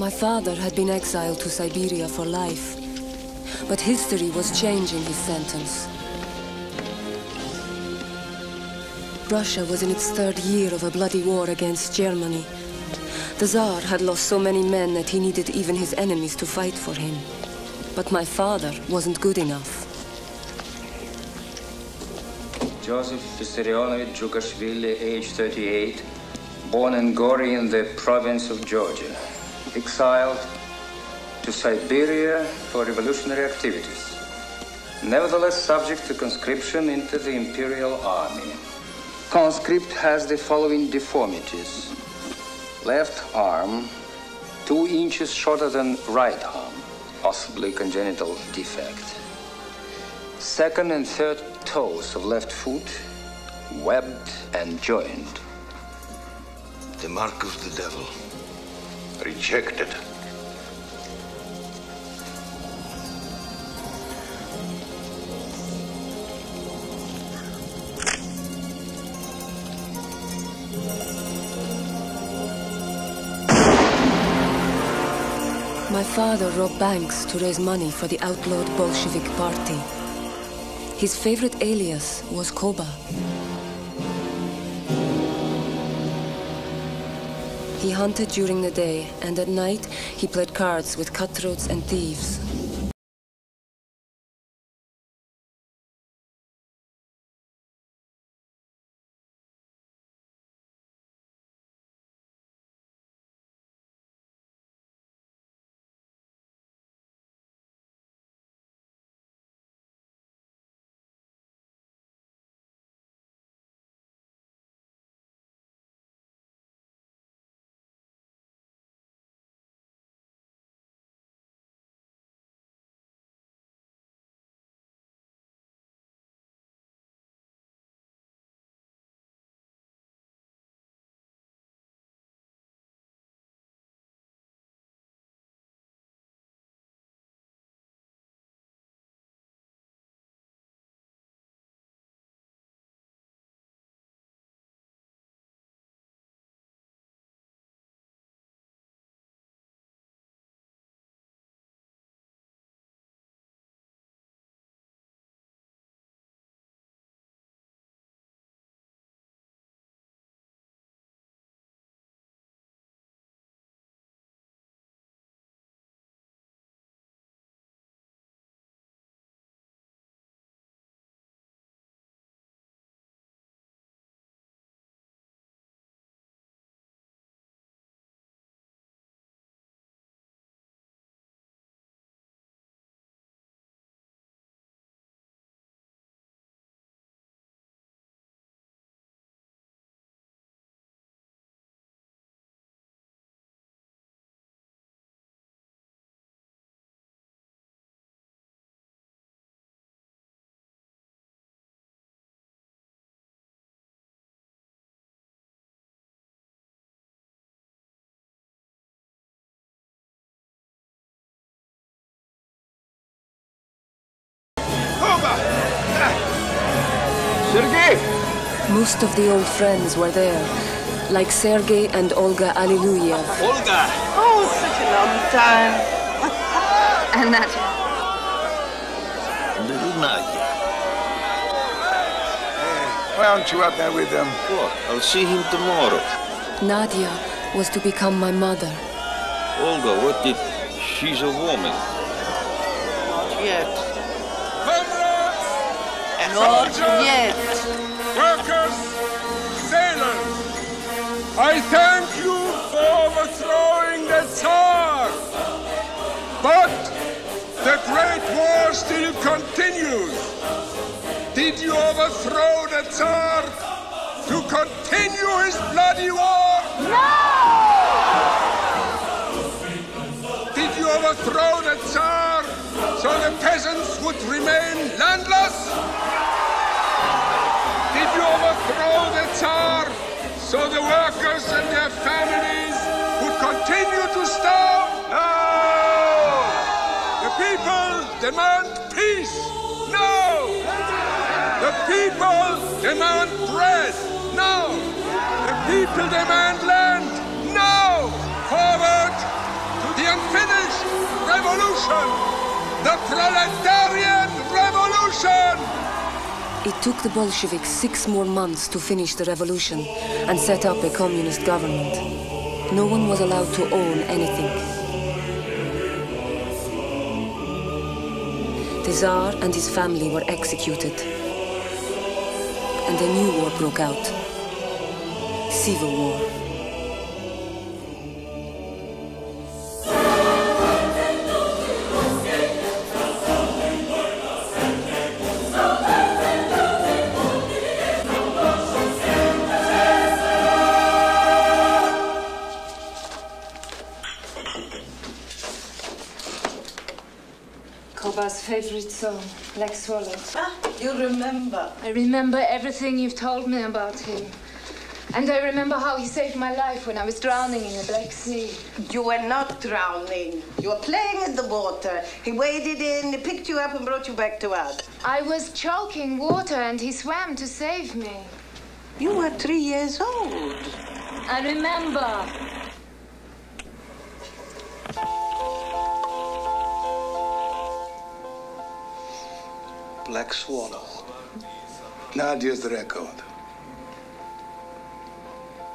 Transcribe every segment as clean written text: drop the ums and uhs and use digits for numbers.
My father had been exiled to Siberia for life, but history was changing his sentence. Russia was in its third year of a bloody war against Germany. The Tsar had lost so many men that he needed even his enemies to fight for him. But my father wasn't good enough. Joseph Vissarionovich Dzhugashvili, age 38, born in Gori in the province of Georgia, exiled to Siberia for revolutionary activities, nevertheless subject to conscription into the imperial army. Conscript has the following deformities. Left arm, 2 inches shorter than right arm, possibly congenital defect. Second and third toes of left foot, webbed and joined. The mark of the devil. Rejected. My father robbed banks to raise money for the outlawed Bolshevik party. His favorite alias was Koba. He hunted during the day, and at night he played cards with cutthroats and thieves. Sergei! Most of the old friends were there, like Sergei and Olga Aliluyeva. Olga! Oh, such a long time. And Nadia. Little Nadia. Why aren't you up there with them? What? I'll see him tomorrow. Nadia was to become my mother. Olga, what did... She's a woman. Not yet. Comrades! Not Soldiers! yet. Workers! Sailors! I thank you for overthrowing the Tsar! But the Great War still continues. Did you overthrow the Tsar to continue his bloody war? No! Did you overthrow the Tsar so the peasants would remain landless? Did you overthrow the Tsar so the workers and their families would continue to starve? No! The people demand peace. No! The people demand bread. No! The people demand land. No! Forward to Proletarian Revolution! It took the Bolsheviks 6 more months to finish the revolution and set up a communist government. No one was allowed to own anything. The Tsar and his family were executed. And a new war broke out. Civil War. Koba's favorite song, Black Swallow. Ah, you remember? I remember everything you've told me about him. And I remember how he saved my life when I was drowning in the Black Sea. You were not drowning. You were playing in the water. He waded in, he picked you up and brought you back to us. I was choking water and he swam to save me. You were 3 years old. I remember. Black Swallow. Nadia's the record.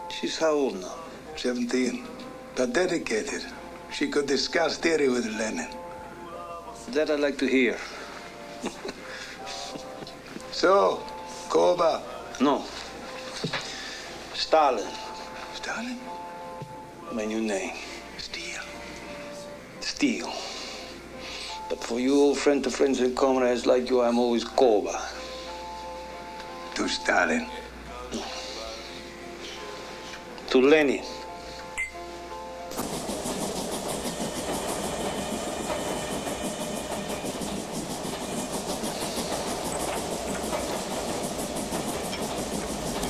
She's how old now? 17. But dedicated. She could discuss theory with Lenin. That I'd like to hear. So, Koba. No. Stalin. Stalin? My new name. Steel. Steel. But for you, old friend to friends and comrades like you, I'm always Koba. To Stalin. To Lenin.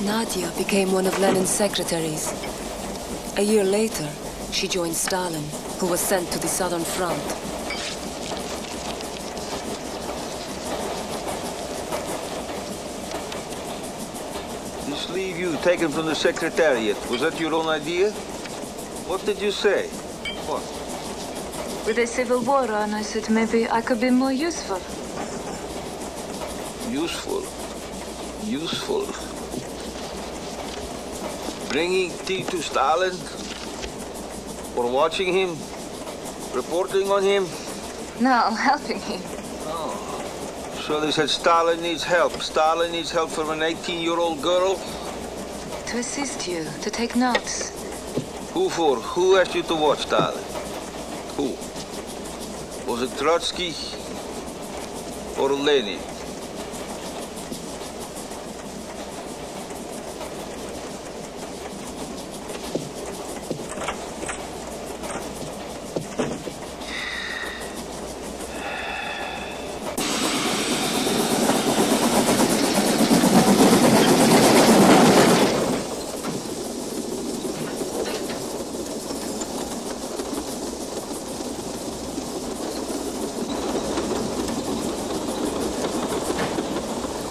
Nadia became one of Lenin's secretaries. A year later, she joined Stalin, who was sent to the Southern Front. This leave you taken from the Secretariat, was that your own idea? What did you say? What? With a civil war on, I said maybe I could be more useful. Useful. Useful. Bringing tea to Stalin? Or watching him? Reporting on him? No, helping him. Oh. So they said Stalin needs help. Stalin needs help from an 18-year-old girl? To assist you, to take notes. Who for? Who asked you to watch Stalin? Who? Was it Trotsky or Lenin?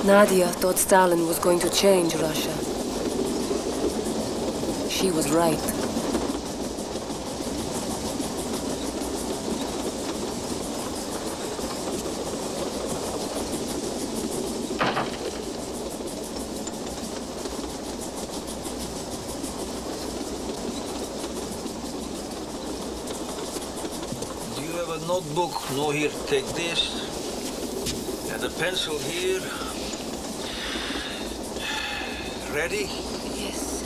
Nadia thought Stalin was going to change Russia. She was right. Do you have a notebook? No, here, take this. And a pencil here. Ready? Yes.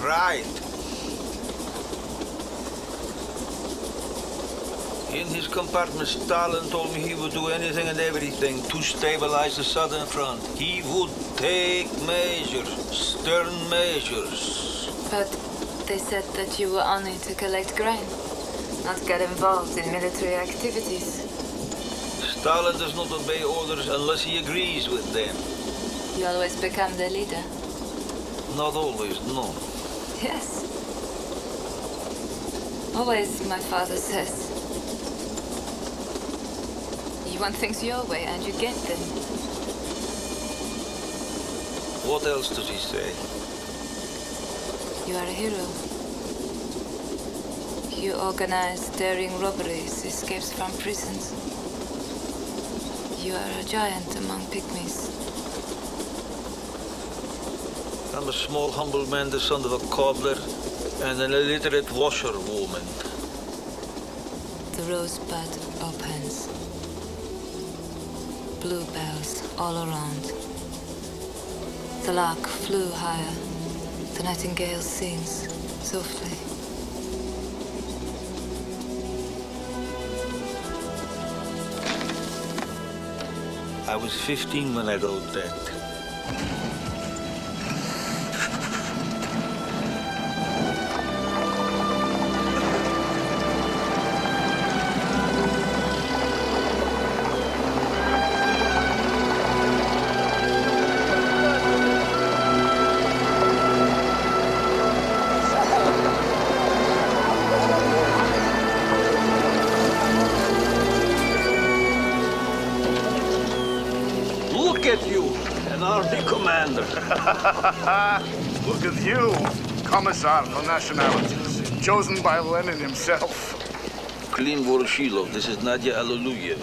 Right. In his compartment, Stalin told me he would do anything and everything to stabilize the Southern Front. He would take measures, stern measures. But they said that you were only to collect grain, not get involved in military activities. Stalin does not obey orders unless he agrees with them. You always become the leader. Not always, no. Yes. Always, my father says. You want things your way and you get them. What else does he say? You are a hero. You organize daring robberies, escapes from prisons. you are a giant among pygmies. I'm a small, humble man, the son of a cobbler, and an illiterate washerwoman. The rosebud opens. Bluebells all around. The lark flew higher. The nightingale sings softly. I was 15 when I wrote that. Look at you, an army commander. Look at you, Commissar for Nationalities, chosen by Lenin himself. Klin Voroshilov, this is Nadia Allelujah,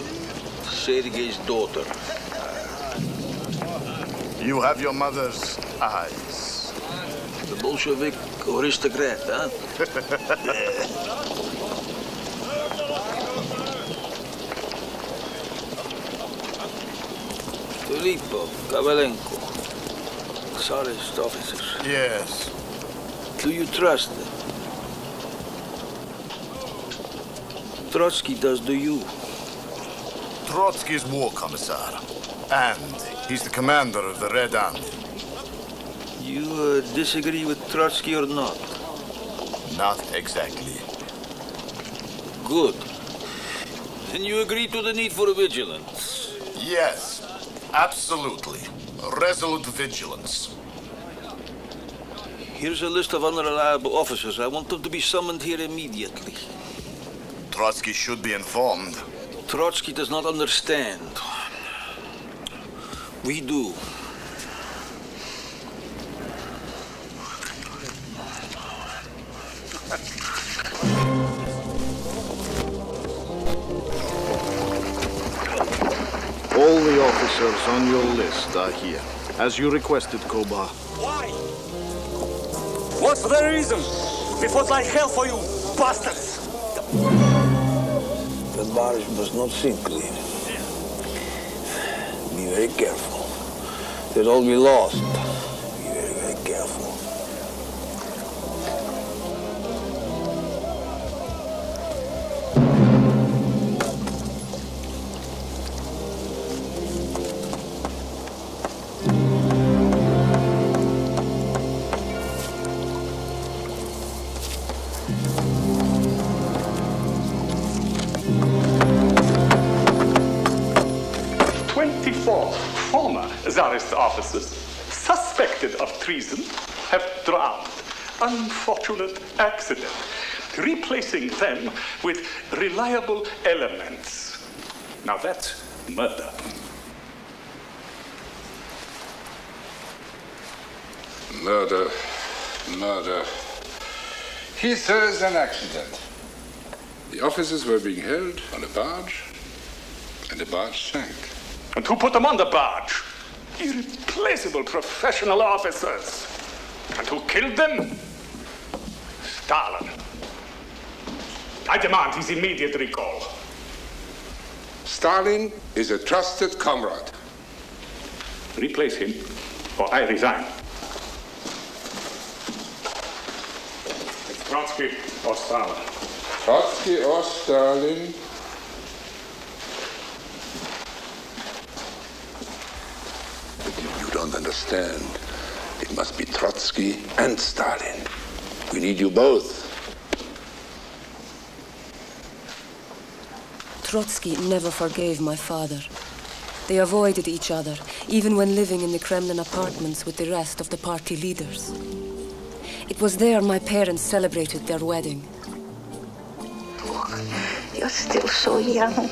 Sergei's daughter. You have your mother's eyes. The Bolshevik aristocrat, huh? Filipov, Kavalenko, Tsarist officers. Yes. Do you trust them? Trotsky does, do you? Trotsky's war commissar, and he's the commander of the Red Army. You disagree with Trotsky or not? Not exactly. Good. Then you agree to the need for vigilance? Yes, absolutely. Resolute vigilance. Here's a list of unreliable officers. I want them to be summoned here immediately. Trotsky should be informed. Trotsky does not understand. We do. All the officers on your list are here, as you requested, Koba. Why? What's the reason? We fought like hell for you, bastards! The barge must not sink, Clean. Be very careful. They'll all be lost. Be very, very careful. Former Tsarist officers suspected of treason have drowned. Unfortunate accident. Replacing them with reliable elements. Now that's murder. Murder. Murder. He says an accident. The officers were being held on a barge, and the barge sank. And who put them on the barge? Irreplaceable professional officers. And who killed them? Stalin. I demand his immediate recall. Stalin is a trusted comrade. Replace him, or I resign. It's Trotsky or Stalin. Trotsky or Stalin? You don't understand. It must be Trotsky and Stalin. We need you both. Trotsky never forgave my father. They avoided each other, even when living in the Kremlin apartments with the rest of the party leaders. It was there my parents celebrated their wedding. You're still so young.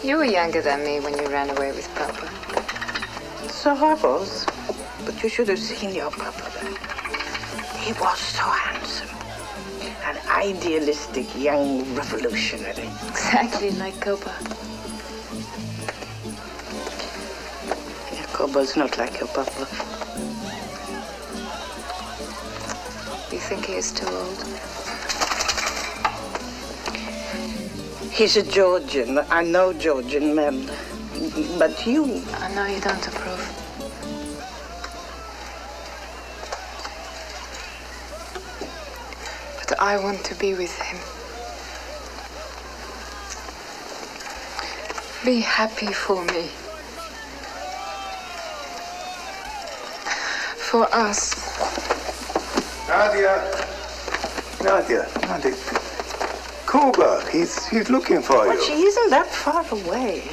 You were younger than me when you ran away with Papa. So I was. But you should have seen your Papa then. He was so handsome. An idealistic young revolutionary. Exactly like Koba. Kobo's not like your papa. You think he is too old? He's a Georgian. I know Georgian men. But you... I know you don't approve. But I want to be with him. Be happy for me. For us. Nadia. Koba, he's looking for you. But she isn't that far away.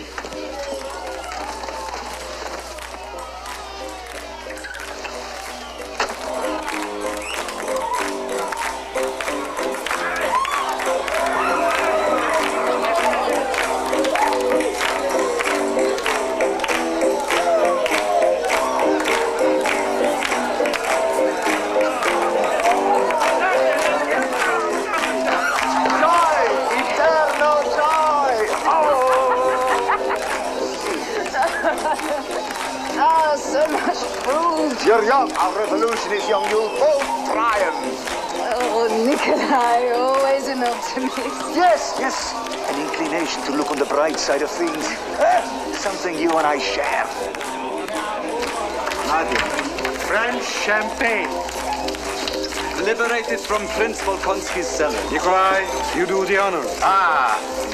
You're young, our revolution is young, you'll both triumph. Oh, Nikolai, always an optimist. Yes, an inclination to look on the bright side of things. Something you and I share. Nadia, French champagne. Liberated from Prince Volkonsky's cellar. Nikolai, you do the honors.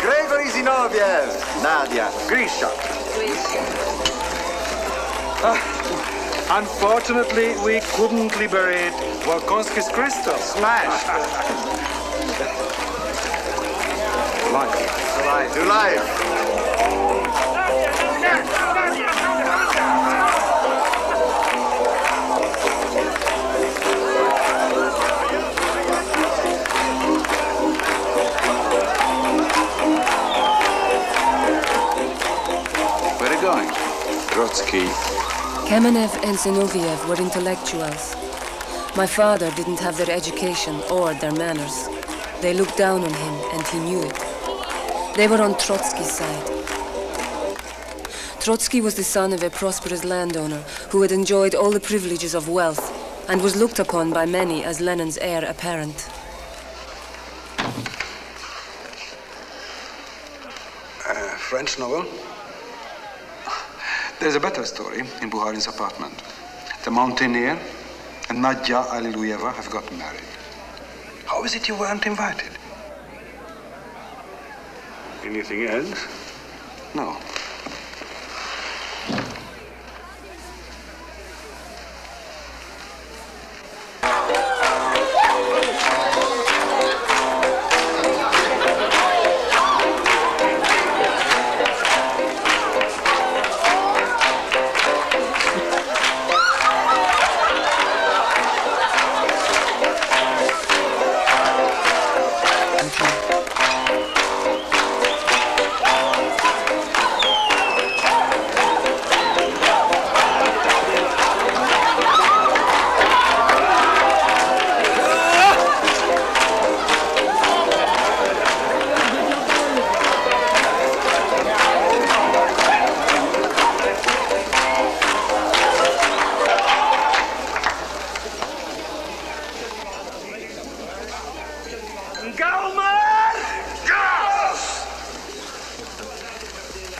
Gregory Zinoviev. Nadia, Grisha. Unfortunately, we couldn't liberate Volkonsky's crystal. Smashed. Life. To life. Where are you going? Trotsky. Kamenev and Zinoviev were intellectuals. My father didn't have their education or their manners. They looked down on him, and he knew it. They were on Trotsky's side. Trotsky was the son of a prosperous landowner who had enjoyed all the privileges of wealth and was looked upon by many as Lenin's heir apparent. French novel? There's a better story in Bukharin's apartment. The mountaineer and Nadia Aliluyeva have gotten married. How is it you weren't invited? Anything else? No.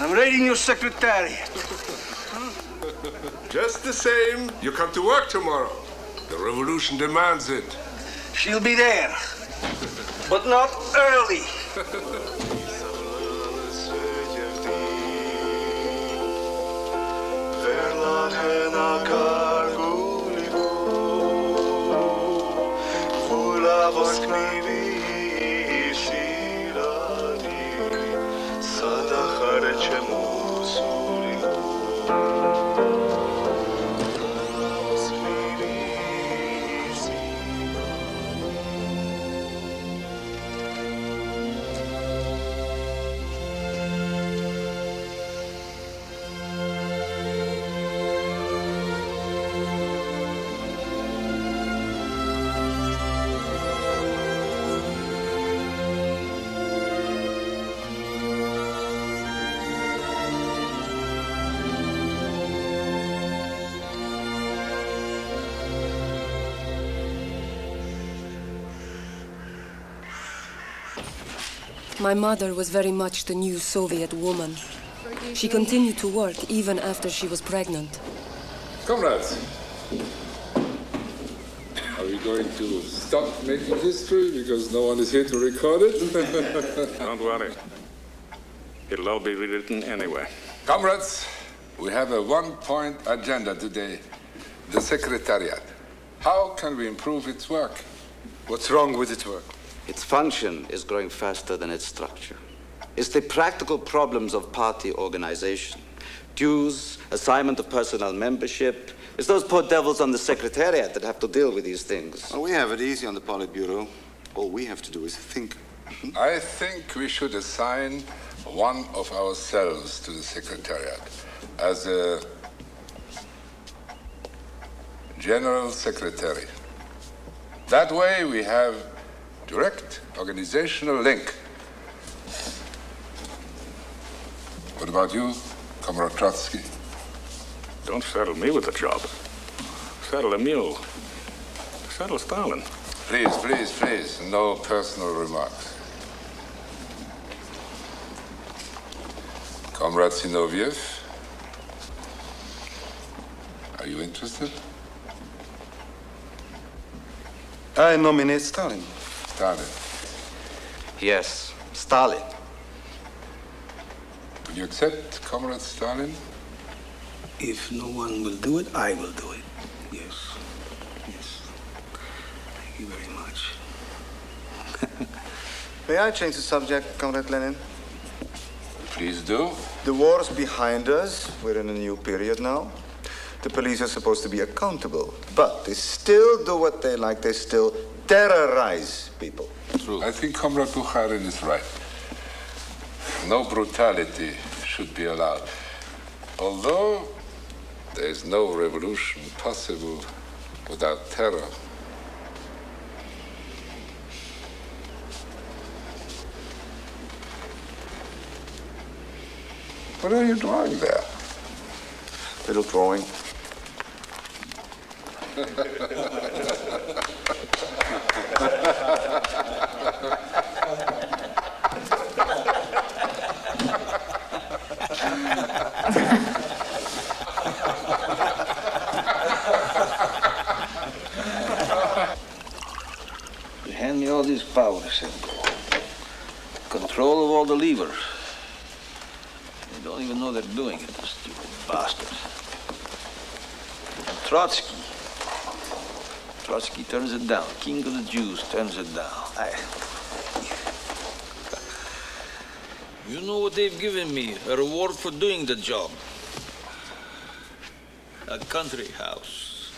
I'm reading your secretary. Just the same, you come to work tomorrow. The revolution demands it. She'll be there, but not early. My mother was very much the new Soviet woman. She continued to work even after she was pregnant. Comrades, are we going to stop making history because no one is here to record it? Don't worry. It'll all be rewritten anyway. Comrades, we have a one-point agenda today. The Secretariat. How can we improve its work? What's wrong with its work? Its function is growing faster than its structure. It's the practical problems of party organization. Dues, assignment of personnel membership. It's those poor devils on the Secretariat that have to deal with these things. Well, we have it easy on the Politburo. All we have to do is think. I think we should assign one of ourselves to the Secretariat as a General Secretary. That way we have direct organizational link. What about you, Comrade Trotsky? Don't saddle me with the job. Saddle Emil. Saddle Stalin. Please, please, please, no personal remarks. Comrade Zinoviev, are you interested? I nominate Stalin. Stalin. Yes, Stalin. Will you accept Comrade Stalin? If no one will do it, I will do it. Yes. Yes. Thank you very much. May I change the subject, Comrade Lenin? Please do. The war's behind us. We're in a new period now. The police are supposed to be accountable, but they still do what they like. They still terrorize people. True. I think Comrade Bukharin is right. No brutality should be allowed. Although there is no revolution possible without terror. What are you drawing there? Little drawing. You hand me all these powers and control of all the levers. They don't even know they're doing it, the stupid bastards. And Trotsky turns it down. King of the Jews turns it down. You know what they've given me? A reward for doing the job. A country house.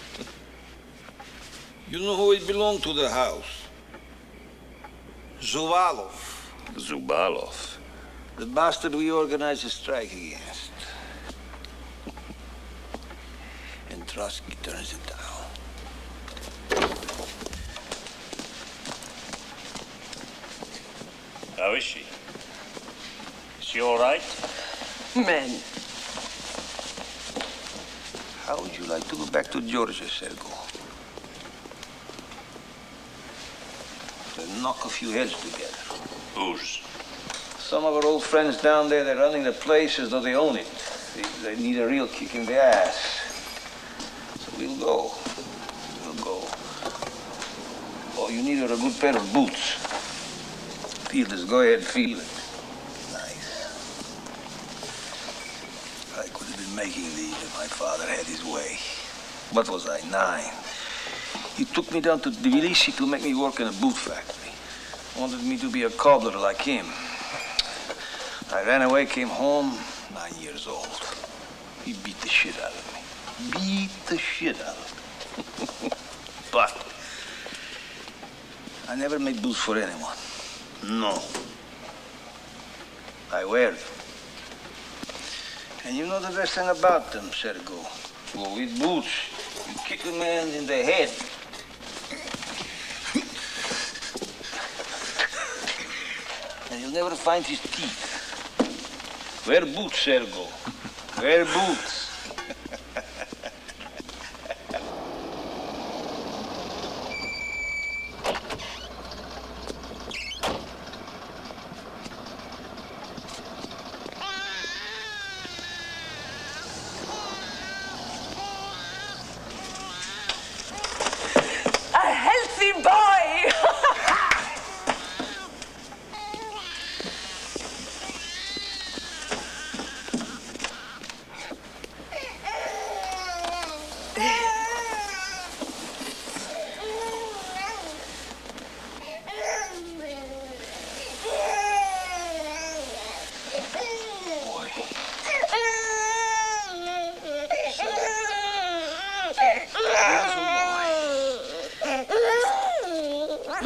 You know who it belonged to, the house? Zuvalov. Zubalov. The bastard we organized a strike against. And Trotsky turns it down. How is she? Is she all right? Men. How would you like to go back to Georgia, Sergo? To knock a few heads together. Whose? Some of our old friends down there, they're running the place as though they own it. They need a real kick in the ass. So we'll go. We'll go. All you need are a good pair of boots. Feel this, go ahead, feel it. Nice. I could have been making these if my father had his way. What was I, 9? He took me down to Tbilisi to make me work in a boot factory. Wanted me to be a cobbler like him. I ran away, came home, 9 years old. He beat the shit out of me. Beat the shit out of me. But I never made boots for anyone. No. I wear them. And you know the best thing about them, Sergo? Well, with boots, you kick a man in the head. And you'll never find his teeth. Wear boots, Sergo. Wear boots.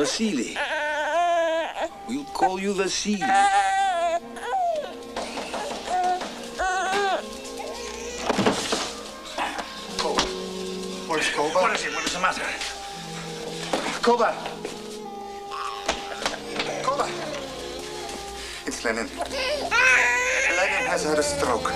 Vasily. We'll call you Vasily. Where's Koba? What is it? What is the matter? Koba! Koba! It's Lenin. Lenin has had a stroke.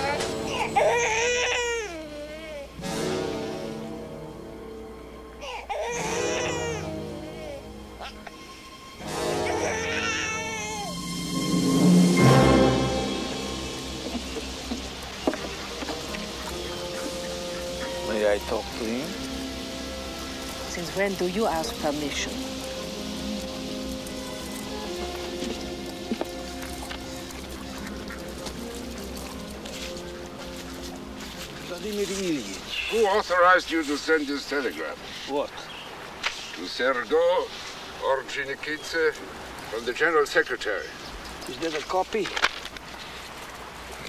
May I talk to him? Since when do you ask permission? Vladimir Ilyich. Who authorized you to send this telegram? What? To Sergo Ordzhonikidze from the General Secretary. Is there a copy?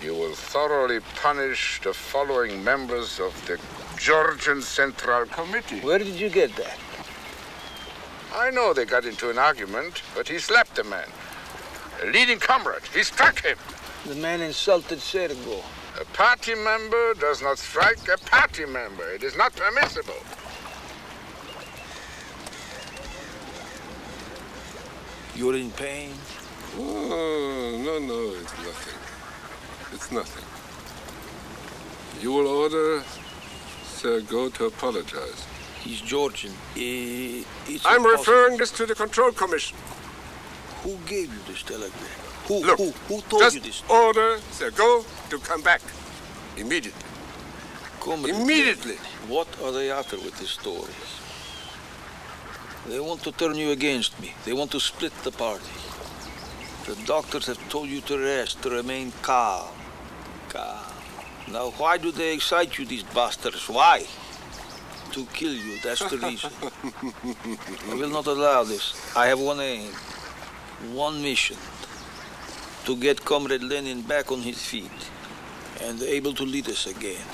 You will thoroughly punish the following members of the Georgian Central Committee. Where did you get that? I know they got into an argument, but he slapped the man. A leading comrade. He struck him. The man insulted Sergo. A party member does not strike a party member. It is not permissible. You're in pain? Oh, no, it's nothing. It's nothing. You will order Sergo to apologize. He's Georgian. I'm referring this to the Control Commission. Who gave you this telegram? Look, who told you this? Just order Sergo to come back. Immediately. Immediately. What are they after with these stories? They want to turn you against me. They want to split the party. The doctors have told you to rest, to remain calm. Calm. Now, why do they excite you, these bastards? Why? To kill you, that's the reason. I will not allow this. I have one aim, one mission. To get Comrade Lenin back on his feet and able to lead us again.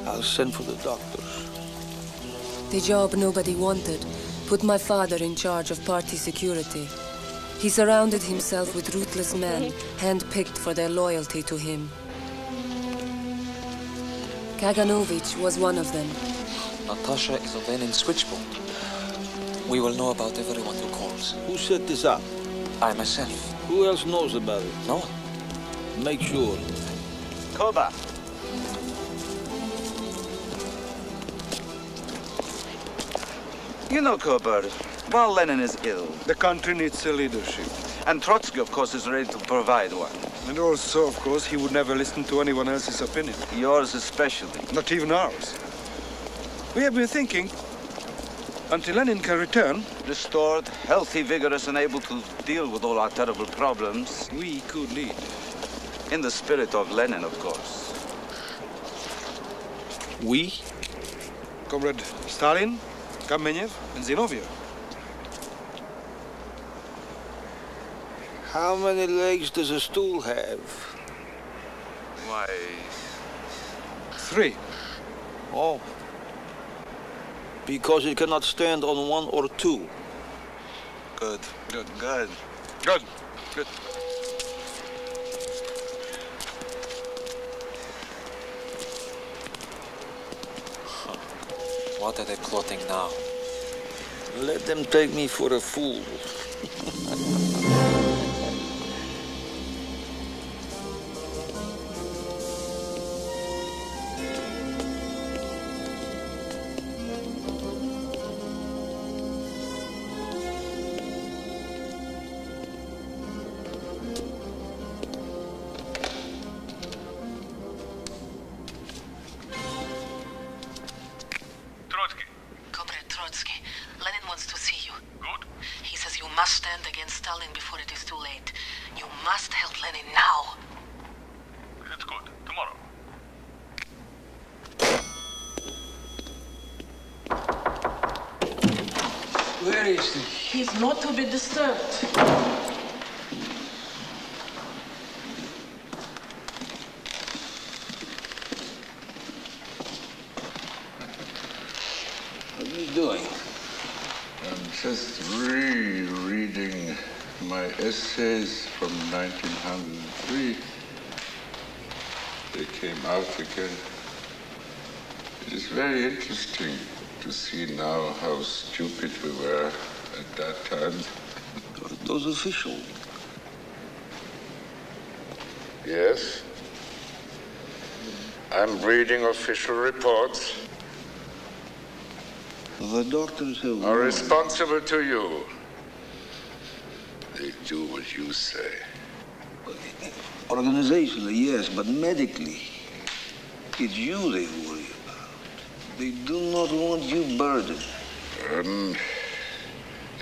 I'll send for the doctors. The job nobody wanted put my father in charge of party security. He surrounded himself with ruthless men, hand-picked for their loyalty to him. Kaganovich was one of them. Natasha is on Lenin's switchboard. We will know about everyone who calls. Who set this up? I myself. Who else knows about it? No one. Make sure. Koba. You know, Koba, while Lenin is ill, the country needs a leadership. And Trotsky, of course, is ready to provide one. And also, of course, he would never listen to anyone else's opinion. Yours especially. Not even ours. We have been thinking, until Lenin can return... Restored, healthy, vigorous, and able to deal with all our terrible problems. We could lead. In the spirit of Lenin, of course. We? Comrade Stalin, Kamenev, and Zinoviev. How many legs does a stool have? Why... 3. Oh. Because it cannot stand on 1 or 2. Good. Good. What are they plotting now? Let them take me for a fool. Stand against Stalin before it is too late. You must help Lenin now. It's good. Tomorrow. Where is he? He's not to be disturbed. essays from 1903. They came out again. It is very interesting to see now how stupid we were at that time. Those official. Yes. I'm reading official reports. The doctors have... Are responsible to you. They do what you say. Organizationally, yes, but medically, it's you they worry about. They do not want you burdened. Burden?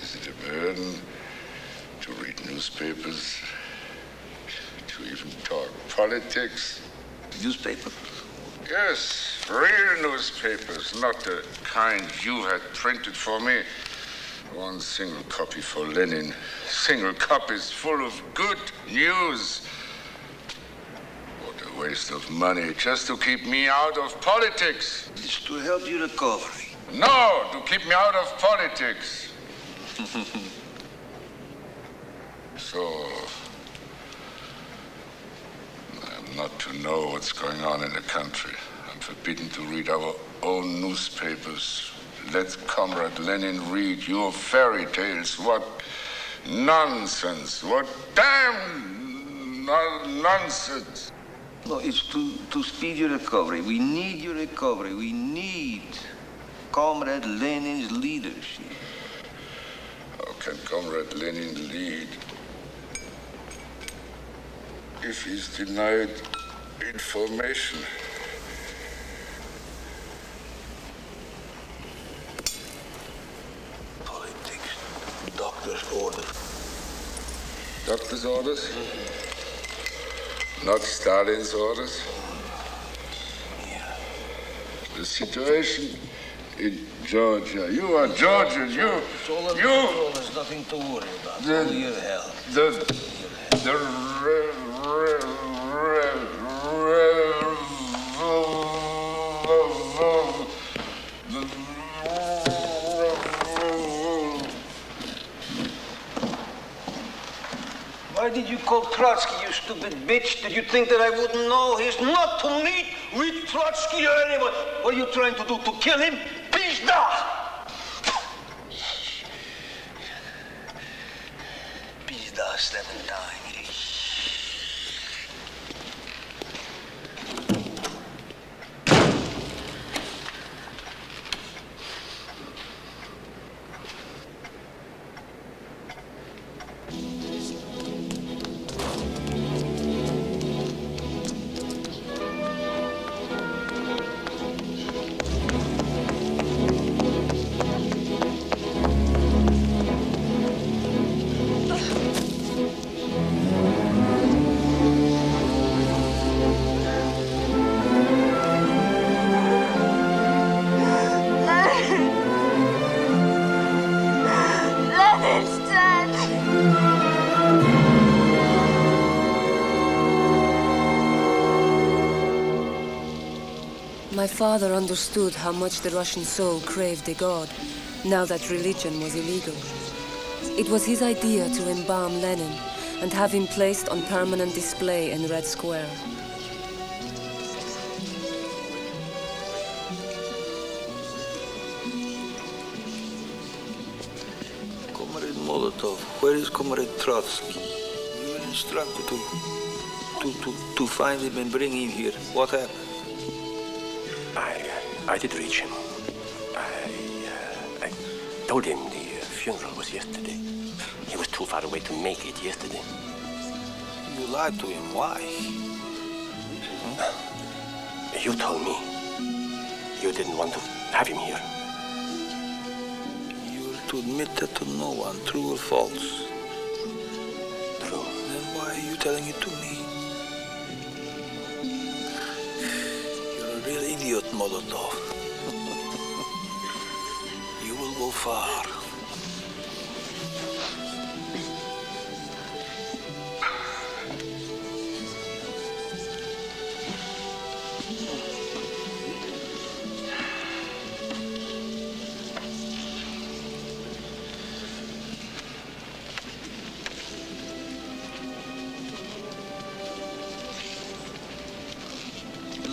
Is it a burden to read newspapers? To even talk politics? Newspapers? Yes, real newspapers, not the kind you had printed for me. One single copy for Lenin. Single copies full of good news. What a waste of money, just to keep me out of politics. It's to help your recovery. No, to keep me out of politics. So, I'm not to know what's going on in the country. I'm forbidden to read our own newspapers. Let Comrade Lenin read your fairy tales. What nonsense. What damn nonsense. No, it's to speed your recovery. We need your recovery. We need Comrade Lenin's leadership. How can Comrade Lenin lead if he's denied information? Doctor's orders. Doctor's orders? Not Stalin's orders? Yeah. The situation in Georgia. You are Georgian. There's nothing to worry about. Only your health. Why did you call Trotsky, you stupid bitch? Did you think that I wouldn't know? He's not to meet with Trotsky or anyone. What are you trying to do? To kill him? Pizda! Pizda 7 times. My father understood how much the Russian soul craved a god, now that religion was illegal. It was his idea to embalm Lenin and have him placed on permanent display in Red Square. Comrade Molotov, where is Comrade Trotsky? You were instructed to find him and bring him here. What happened? I did reach him. I told him the funeral was yesterday. He was too far away to make it yesterday. You lied to him. Why? You told me you didn't want to have him here. You were to admit that to no one, true or false. True. Then why are you telling it to me? You're a real idiot, Molotov. You will go far.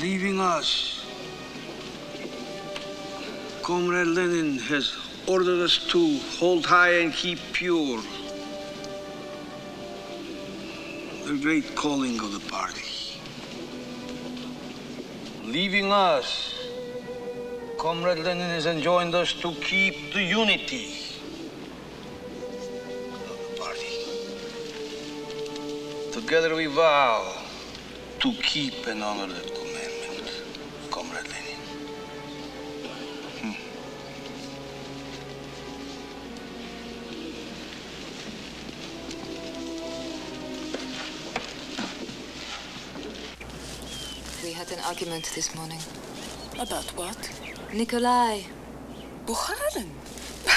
leaving us. Comrade Lenin has ordered us to hold high and keep pure. The great calling of the party. Leaving us, Comrade Lenin has enjoined us to keep the unity of the party. Together we vow to keep and honor that commandment, Comrade Lenin. We had an argument this morning. About what? Nikolai. Bukharin?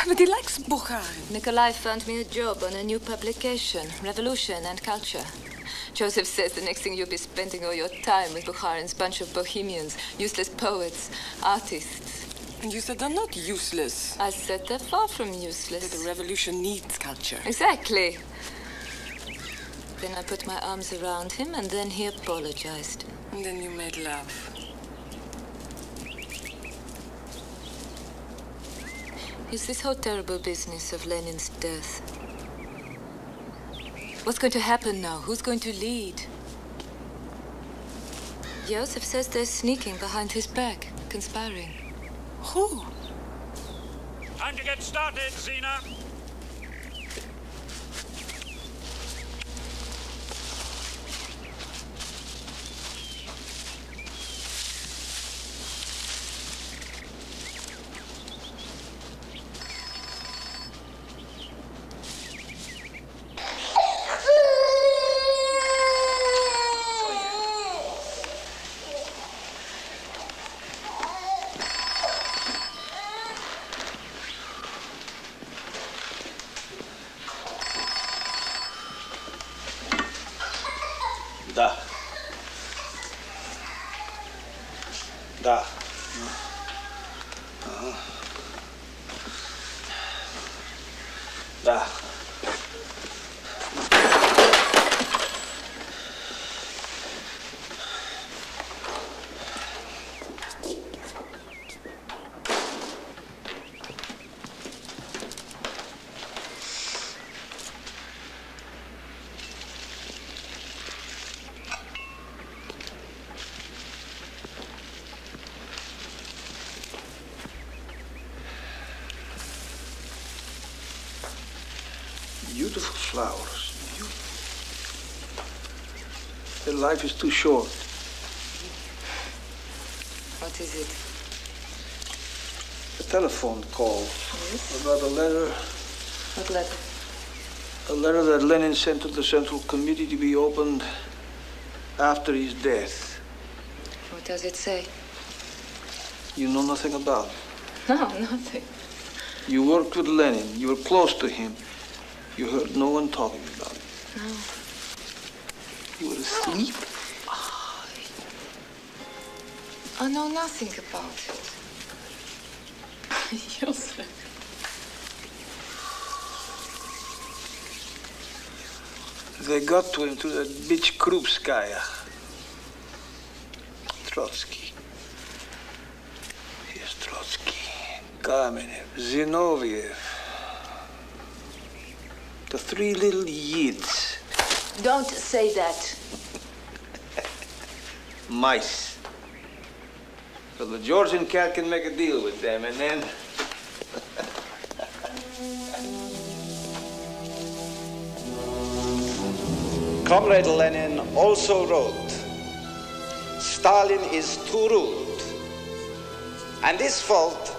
But he likes Bukharin. Nikolai found me a job on a new publication, Revolution and Culture. Joseph says the next thing you'll be spending all your time with Bukharin's bunch of bohemians, useless poets, artists. And you said they're not useless. I said they're far from useless. That the revolution needs culture. Exactly. Then I put my arms around him, and then he apologized. And then you made love. Is this whole terrible business of Lenin's death? What's going to happen now? Who's going to lead? Joseph says they're sneaking behind his back, conspiring. Who? Time to get started, Zena. Да. Да. Ага. Да. Beautiful flowers. Beautiful. Their life is too short. What is it? A telephone call. Yes? About a letter. What letter? A letter that Lenin sent to the Central Committee to be opened after his death. What does it say? You know nothing about it. No, nothing. You worked with Lenin. You were close to him. You heard no one talking about it. No. You were asleep? I know nothing about it. Joseph. They got to him through that bitch Krupskaya. Trotsky. Here's Trotsky. Kamenev. Zinoviev. The three little yids. Don't say that. Mice. So the Georgian cat can make a deal with them, and then... Comrade Lenin also wrote, Stalin is too rude, and this fault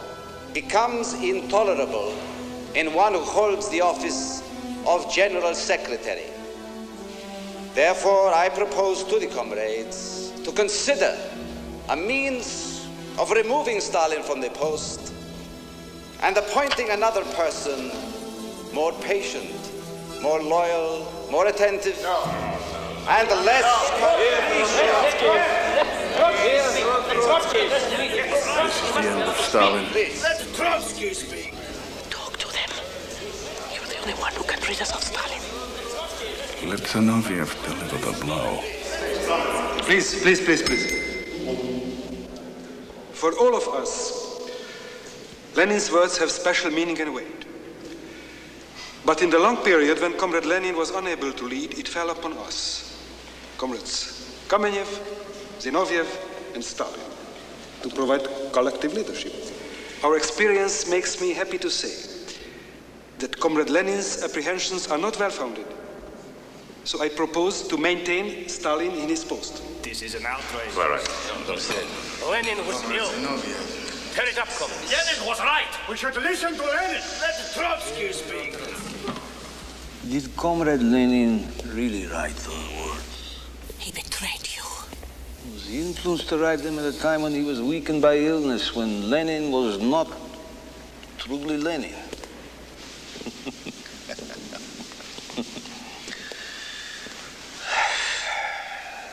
becomes intolerable in one who holds the office of General Secretary. Therefore, I propose to the comrades to consider a means of removing Stalin from the post and appointing another person more patient, more loyal, more attentive, and less This is the end of Stalin. Let Trotsky speak. Talk to them. You're the only one who can rid us of Stalin. Let Zinoviev deliver the blow. Please. For all of us, Lenin's words have special meaning and weight. But in the long period when Comrade Lenin was unable to lead, it fell upon us, Comrades Kamenev, Zinoviev, and Stalin, to provide collective leadership. Our experience makes me happy to say that Comrade Lenin's apprehensions are not well-founded. So I propose to maintain Stalin in his post. This is an outrage. All right. Lenin was ill. Tear it up, comrades. Lenin was right. We should listen to Lenin. Let Trotsky speak. Did Comrade Lenin really write those words? He betrayed you. Was he influenced to write them at a time when he was weakened by illness, when Lenin was not truly Lenin?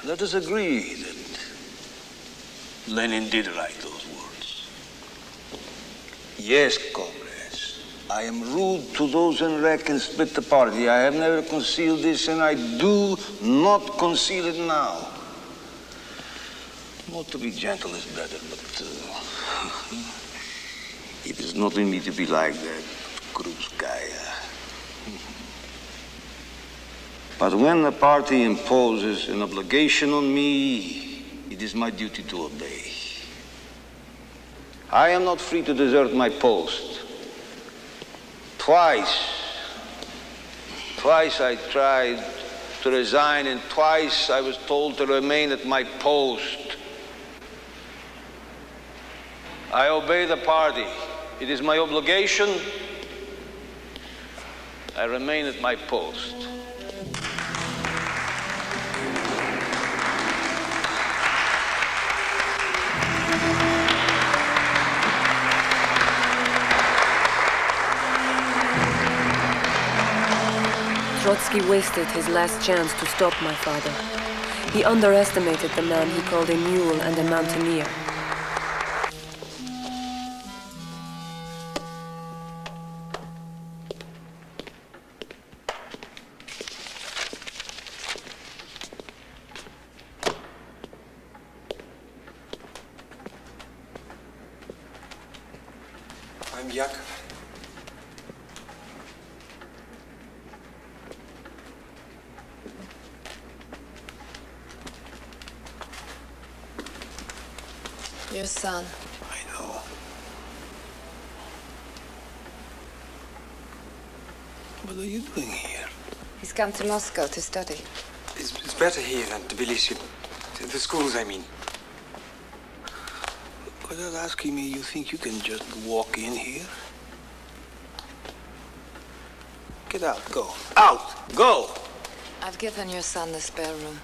Let us agree that Lenin did write those words. Yes, comrades, I am rude to those in wreck and split the party. I have never concealed this, and I do not conceal it now. Not to be gentle is better, but it is not in me to be like that, Krupskaya. But when the party imposes an obligation on me, it is my duty to obey. I am not free to desert my post. Twice I tried to resign, and twice I was told to remain at my post. I obey the party. It is my obligation. I remain at my post. Trotsky wasted his last chance to stop my father. He underestimated the man he called a mule and a mountaineer. I'm Yakov. Your son. I know. What are you doing here? He's come to Moscow to study. It's better here than Tbilisi. The schools, I mean. Without asking me, you think you can just walk in here? Get out, go. Out! Go! I've given your son the spare room.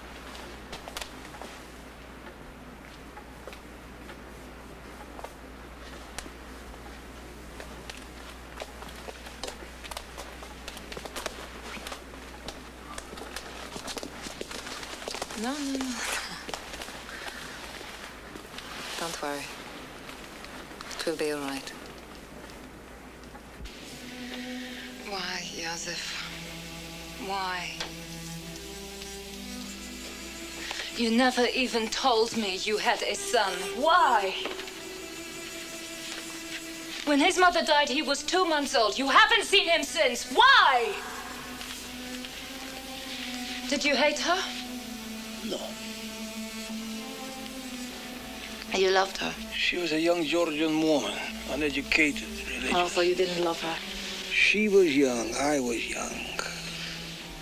No. Don't worry. It will be all right. Why, Joseph? Why? You never even told me you had a son. Why? When his mother died, he was 2 months old. You haven't seen him since. Why? Did you hate her? No. You loved her? She was a young Georgian woman, uneducated, religious. Oh, so you didn't love her? She was young, I was young.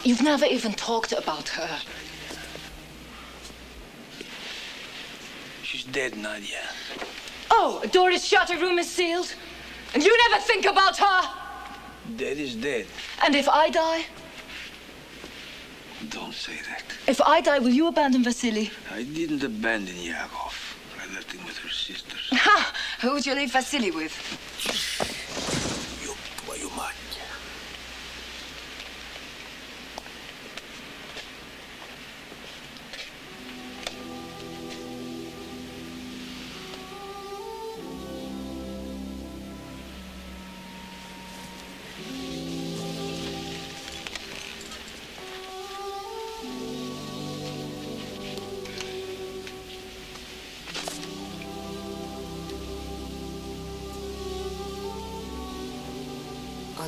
You've never even talked about her. She's dead, Nadia. Oh, a door is shut, a room is sealed. And you never think about her? Dead is dead. And if I die? Don't say that. If I die, will you abandon Vasily? I didn't abandon Yakov. I left him with her sisters. Ha! Who would you leave Vasily with? Твою мать.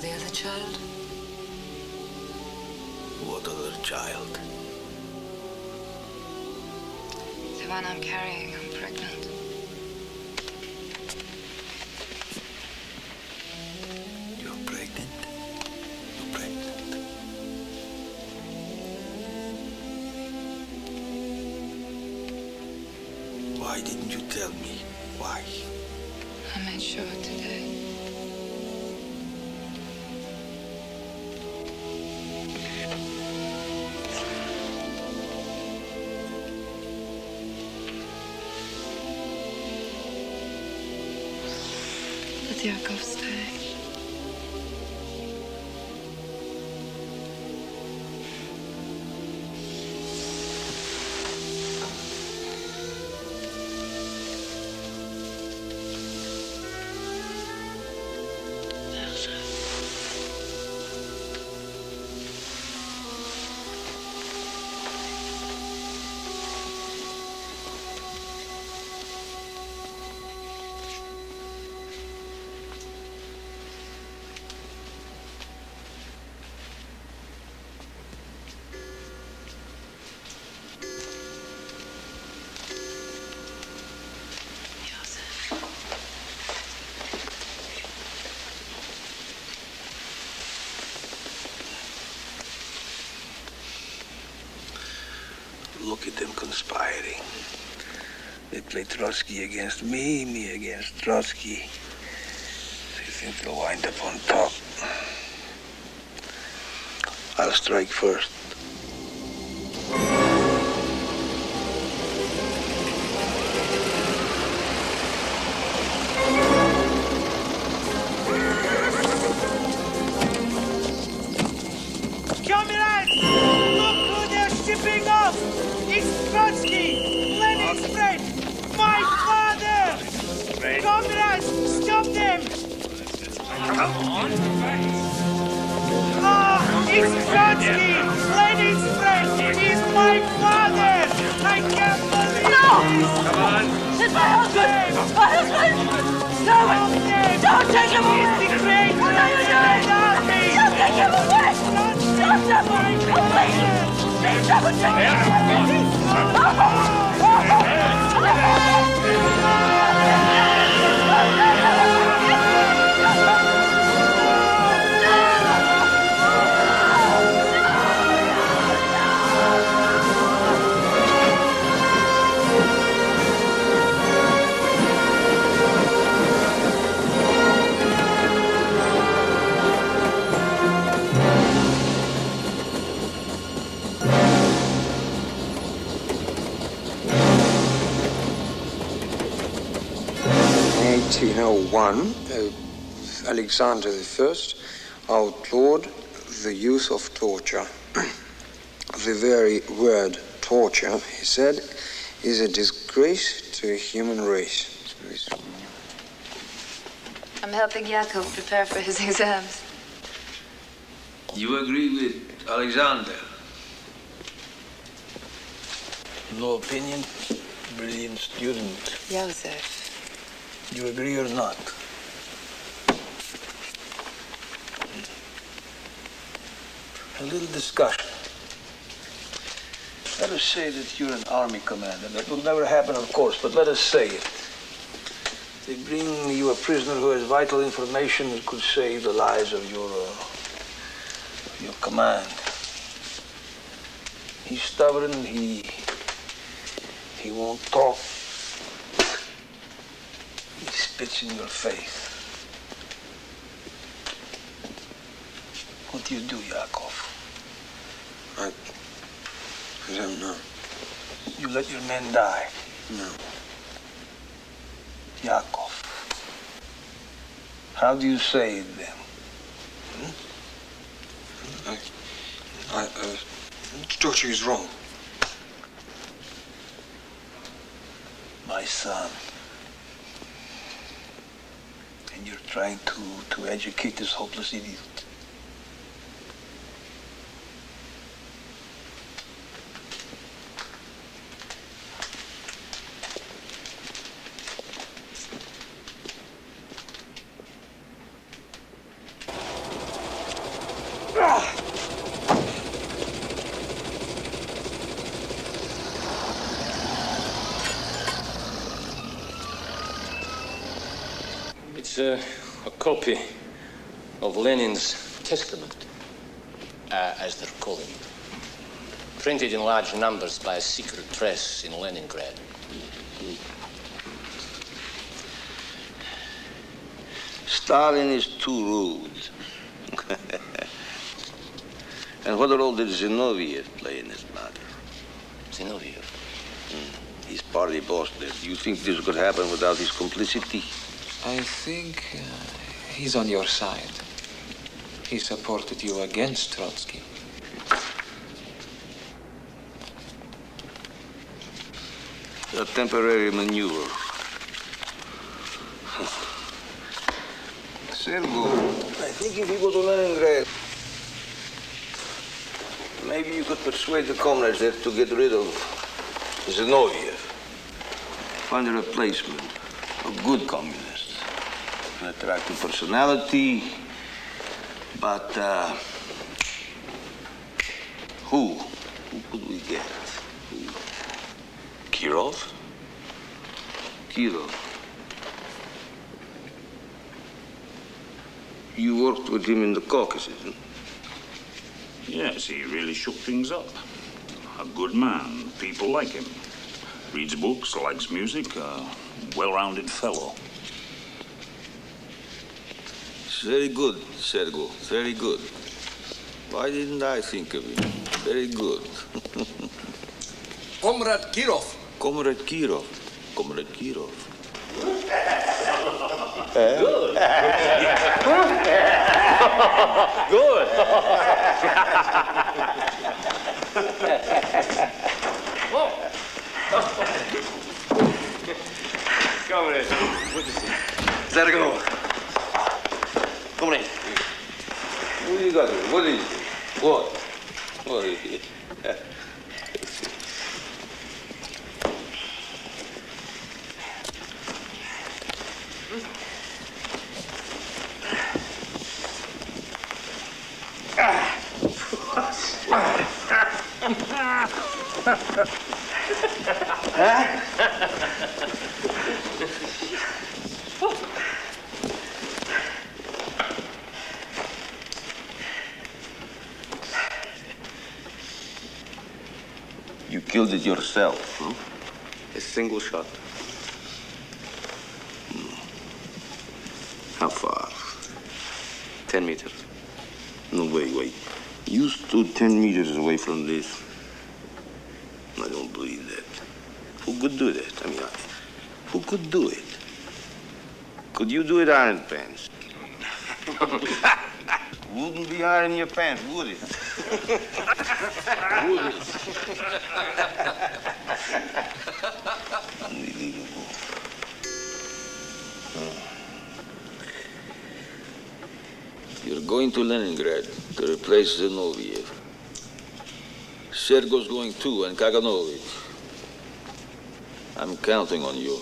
the other child? What other child? The one I'm carrying. I'm pregnant. You're pregnant? You're pregnant. Why didn't you tell me? Why? I made sure today. Let Yakov stay. Look at them conspiring. They play Trotsky against me, me against Trotsky. They think they'll wind up on top. I'll strike first. Comrades! Look who they're shipping off! It's Trotsky! Lenin's friend! My father! Comrades, stop them! Come on! Oh, it's Trotsky! Lenin's friend! He's my father! I can't believe this! Come on! It's my husband! My husband! Stop it! Don't take him away! He's the great What are you doing? Don't take him away! Stop them! Oh, please! Please don't take him In 1801, Alexander I outlawed the use of torture. The very word torture, he said, is a disgrace to a human race. I'm helping Yakov prepare for his exams. You agree with Alexander? No opinion? Brilliant student. Joseph. You agree or not? A little discussion. Let us say that you're an army commander. That will never happen, of course, but let us say it. They bring you a prisoner who has vital information that could save the lives of your command. He's stubborn, he won't talk. He spits in your face. What do you do, Yakov? I don't know. You let your men die? No. Yakov. How do you save them? Torture is wrong. My son. And you're trying to educate this hopeless idiot. It's a copy of Lenin's testament, as they're calling it. Printed in large numbers by a secret press in Leningrad. Stalin is too rude. And what role did Zinoviev play in this matter? Zinoviev? He's party boss there. Do you think this could happen without his complicity? I think he's on your side. He supported you against Trotsky. A temporary maneuver. Sergo, I think if you go to Leningrad, maybe you could persuade the comrades there to get rid of Zinoviev. Find a replacement, a good communist. An attractive personality, but who? Who could we get? Kirov? Kirov. You worked with him in the Caucasus, huh? Yes, he really shook things up. A good man. People like him. Reads books, likes music, a well-rounded fellow. It's very good, Sergo. Very good. Why didn't I think of him? Very good. Comrade Kirov. Comrade Kirov. Comrade Kirov. Good. Good. Comrade, good to see you. Sergo. Comrade. What do you got here? What is it? What? What is it? You killed it yourself, huh? A single shot. How far? 10 meters. No, wait. You stood 10 meters away from this. I don't believe that. Who could do that? I mean, who could do it? Could you do it, Iron Pants? Wouldn't be iron in your pants, would it? Would it? Unbelievable. You're going to Leningrad to replace Zinoviev. Sergo's going too, and Kaganovich. I'm counting on you.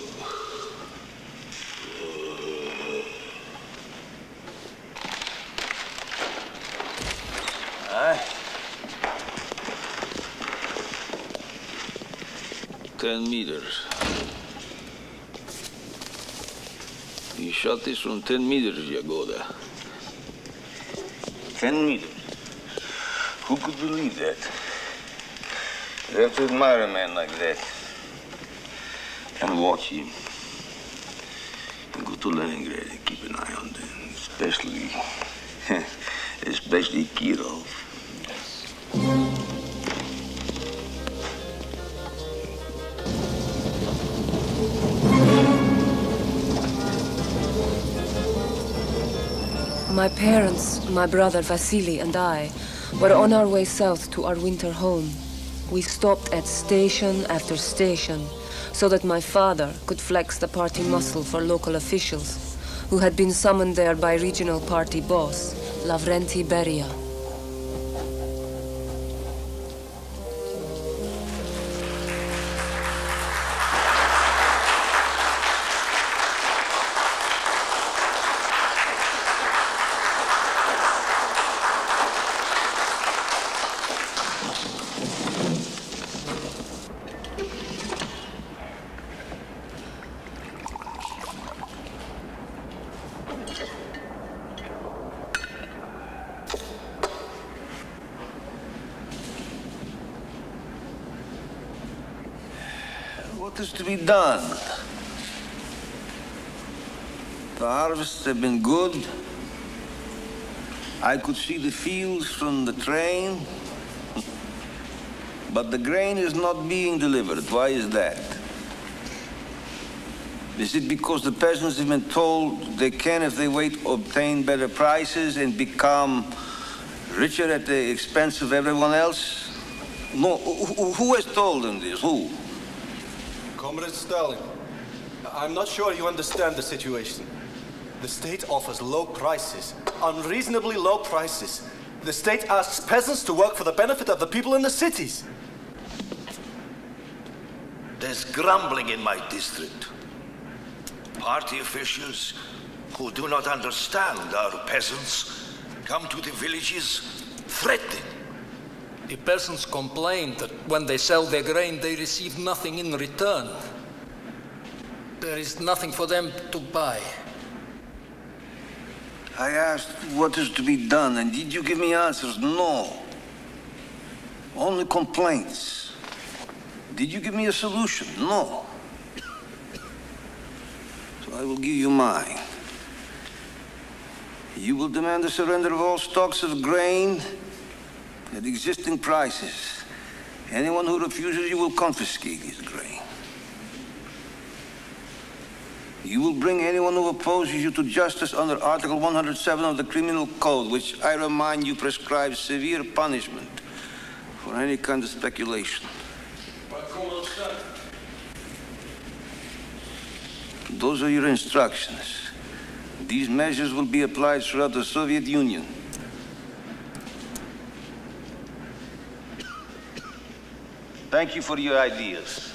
Aye. 10 meters. You shot this from 10 meters, Yagoda. 10 meters. Who could believe that? You have to admire a man like that. And watch him. And go to Leningrad and keep an eye on them. Especially Kirov. My parents, my brother Vasily and I were on our way south to our winter home. We stopped at station after station so that my father could flex the party muscle for local officials who had been summoned there by regional party boss, Lavrenti Beria. What is to be done? The harvests have been good. I could see the fields from the train. But the grain is not being delivered. Why is that? Is it because the peasants have been told they can, if they wait, obtain better prices and become richer at the expense of everyone else? No, who has told them this? Who? Comrade Stalin, I'm not sure you understand the situation. The state offers low prices, unreasonably low prices. The state asks peasants to work for the benefit of the people in the cities. There's grumbling in my district. Party officials who do not understand our peasants come to the villages threatening. The peasants complain that when they sell their grain, they receive nothing in return. There is nothing for them to buy. I asked what is to be done, and did you give me answers? No. Only complaints. Did you give me a solution? No. So I will give you mine. You will demand the surrender of all stocks of grain at existing prices. Anyone who refuses, you will confiscate his grain. You will bring anyone who opposes you to justice under Article 107 of the Criminal Code, which, I remind you, prescribes severe punishment for any kind of speculation. Those are your instructions. These measures will be applied throughout the Soviet Union. Thank you for your ideas.